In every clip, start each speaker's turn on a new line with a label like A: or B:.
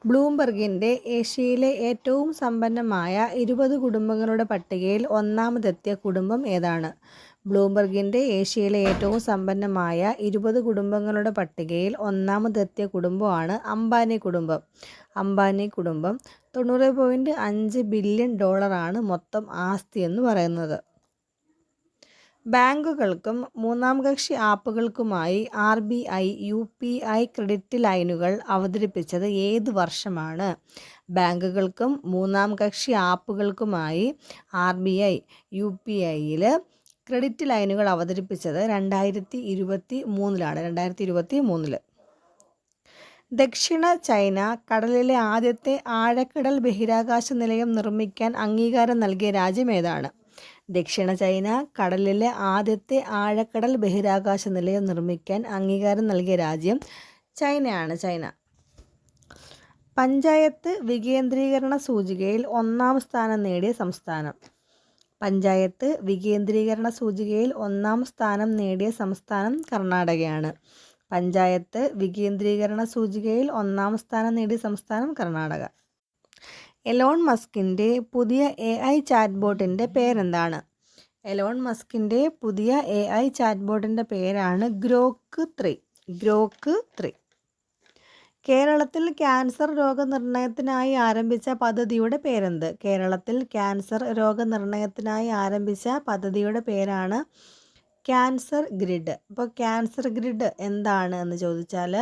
A: ബ്ലൂംബെർഗിൻ്റെ ഏഷ്യയിലെ ഏറ്റവും സമ്പന്നമായ 20 കുടുംബങ്ങളുടെ പട്ടികയിൽ ഒന്നാമതെത്തിയ കുടുംബം ഏതാണ്? ബ്ലൂംബെർഗിൻ്റെ ഏഷ്യയിലെ ഏറ്റവും സമ്പന്നമായ 20 കുടുംബങ്ങളുടെ പട്ടികയിൽ ഒന്നാമതെത്തിയ കുടുംബമാണ് അംബാനി കുടുംബം. അംബാനി കുടുംബം $90.5 ബില്യൺ മൊത്തം ആസ്തി എന്ന് പറയുന്നത്. ബാങ്കുകൾക്കും മൂന്നാം കക്ഷി ആപ്പുകൾക്കുമായി RBI UPI ക്രെഡിറ്റ് ലൈനുകൾ അവതരിപ്പിച്ചത് ഏത് വർഷമാണ്? ബാങ്കുകൾക്കും മൂന്നാം കക്ഷി ആപ്പുകൾക്കുമായി RBI UPIയിൽ ക്രെഡിറ്റ് ലൈനുകൾ അവതരിപ്പിച്ചത് 2023. ദക്ഷിണ ചൈന കടലിലെ ആദ്യത്തെ ആഴക്കടൽ ബഹിരാകാശ നിലയം നിർമ്മിക്കാൻ അംഗീകാരം നൽകിയ രാജ്യം ഏതാണ്? ദക്ഷിണ ചൈന കടലിലെ ആദ്യത്തെ ആഴക്കടൽ ബഹിരാകാശ നിലയം നിർമ്മിക്കാൻ അംഗീകാരം നൽകിയ രാജ്യം ചൈനയാണ്. പഞ്ചായത്ത് വികേന്ദ്രീകരണ സൂചികയിൽ ഒന്നാം സ്ഥാനം നേടിയ സംസ്ഥാനം. പഞ്ചായത്ത് വികേന്ദ്രീകരണ സൂചികയിൽ ഒന്നാം സ്ഥാനം നേടിയ സംസ്ഥാനം കർണാടകയാണ്. പഞ്ചായത്ത് വികേന്ദ്രീകരണ സൂചികയിൽ ഒന്നാം സ്ഥാനം നേടിയ സംസ്ഥാനം കർണാടക. എലോൺ മസ്കിൻ്റെ പുതിയ AI ചാറ്റ്ബോട്ടിൻ്റെ പേരെന്താണ്? എലോൺ മസ്കിൻ്റെ പുതിയ AI ചാറ്റ്ബോട്ടിൻ്റെ പേരാണ് ഗ്രോക്ക് 3. കേരളത്തിൽ ക്യാൻസർ രോഗനിർണയത്തിനായി ആരംഭിച്ച പദ്ധതിയുടെ പേരെന്ത്? കേരളത്തിൽ ക്യാൻസർ രോഗനിർണയത്തിനായി ആരംഭിച്ച പദ്ധതിയുടെ പേരാണ് ക്യാൻസർ ഗ്രിഡ്. അപ്പോൾ ക്യാൻസർ ഗ്രിഡ് എന്താണ് എന്ന് ചോദിച്ചാൽ,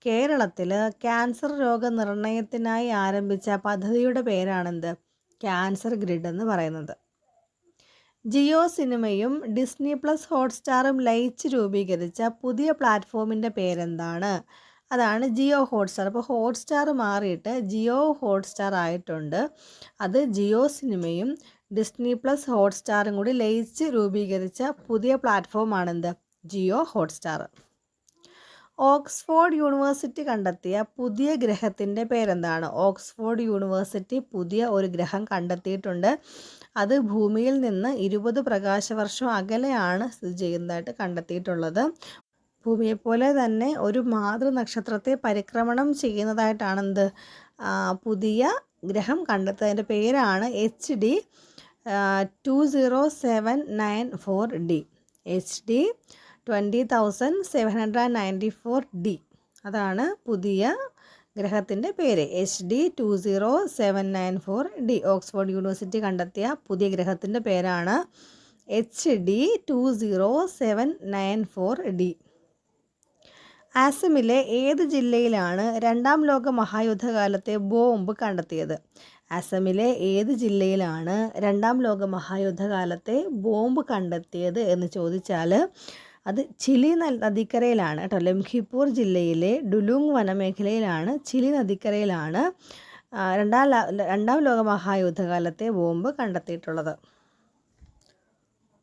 A: കേരളത്തിൽ ക്യാൻസർ രോഗനിർണയത്തിനായി ആരംഭിച്ച പദ്ധതിയുടെ പേരാണെന്ത്? ക്യാൻസർ ഗ്രിഡ് എന്ന് പറയുന്നത്. ജിയോ സിനിമയും ഡിസ്നി പ്ലസ് ഹോട്ട്സ്റ്റാറും ലയിച്ച് രൂപീകരിച്ച പുതിയ പ്ലാറ്റ്ഫോമിൻ്റെ പേരെന്താണ്? അതാണ് ജിയോ ഹോട്ട്സ്റ്റാർ. അപ്പോൾ ഹോട്ട്സ്റ്റാർ മാറിയിട്ട് ജിയോ ഹോട്ട്സ്റ്റാർ ആയിട്ടുണ്ട്. അത് ജിയോ സിനിമയും ഡിസ്നി പ്ലസ് ഹോട്ട്സ്റ്റാറും കൂടി ലയിച്ച് രൂപീകരിച്ച പുതിയ പ്ലാറ്റ്ഫോമാണെന്ത്? ജിയോ ഹോട്ട്സ്റ്റാർ. ഓക്സ്ഫോർഡ് യൂണിവേഴ്സിറ്റി കണ്ടെത്തിയ പുതിയ ഗ്രഹത്തിൻ്റെ പേരെന്താണ്? ഓക്സ്ഫോർഡ് യൂണിവേഴ്സിറ്റി പുതിയ ഒരു ഗ്രഹം കണ്ടെത്തിയിട്ടുണ്ട്. അത് ഭൂമിയിൽ നിന്ന് 20 പ്രകാശവർഷം അകലെയാണ് സ്ഥിതി ചെയ്യുന്നതായിട്ട് കണ്ടെത്തിയിട്ടുള്ളത്. ഭൂമിയെപ്പോലെ തന്നെ ഒരു മാതൃനക്ഷത്രത്തെ പരിക്രമണം ചെയ്യുന്നതായിട്ടാണെന്ത് പുതിയ ഗ്രഹം കണ്ടെത്തുന്നതിൻ്റെ പേരാണ് HD 20794D. HD 20794D. അതാണ് പുതിയ ഗ്രഹത്തിൻ്റെ പേര്. HD 20794D. ഓക്സ്ഫോർഡ് യൂണിവേഴ്സിറ്റി കണ്ടെത്തിയ പുതിയ ഗ്രഹത്തിൻ്റെ പേരാണ് HD 20794D. ആസമിലെ ഏത് ജില്ലയിലാണ് രണ്ടാം ലോക മഹായുദ്ധകാലത്തെ ബോംബ് കണ്ടെത്തിയത്? ആസമിലെ ഏത് ജില്ലയിലാണ് രണ്ടാം ലോക മഹായുദ്ധകാലത്തെ ബോംബ് കണ്ടെത്തിയത് എന്ന് ചോദിച്ചാൽ അത് ചിലി നദിക്കരയിലാണ് കേട്ടോ. ലംഘിപൂർ ജില്ലയിലെ ഡുലുങ് വനമേഖലയിലാണ്, ചിലി നദിക്കരയിലാണ് രണ്ടാം ലോക മഹായുദ്ധകാലത്തെ ബോംബ് കണ്ടെത്തിയിട്ടുള്ളത്.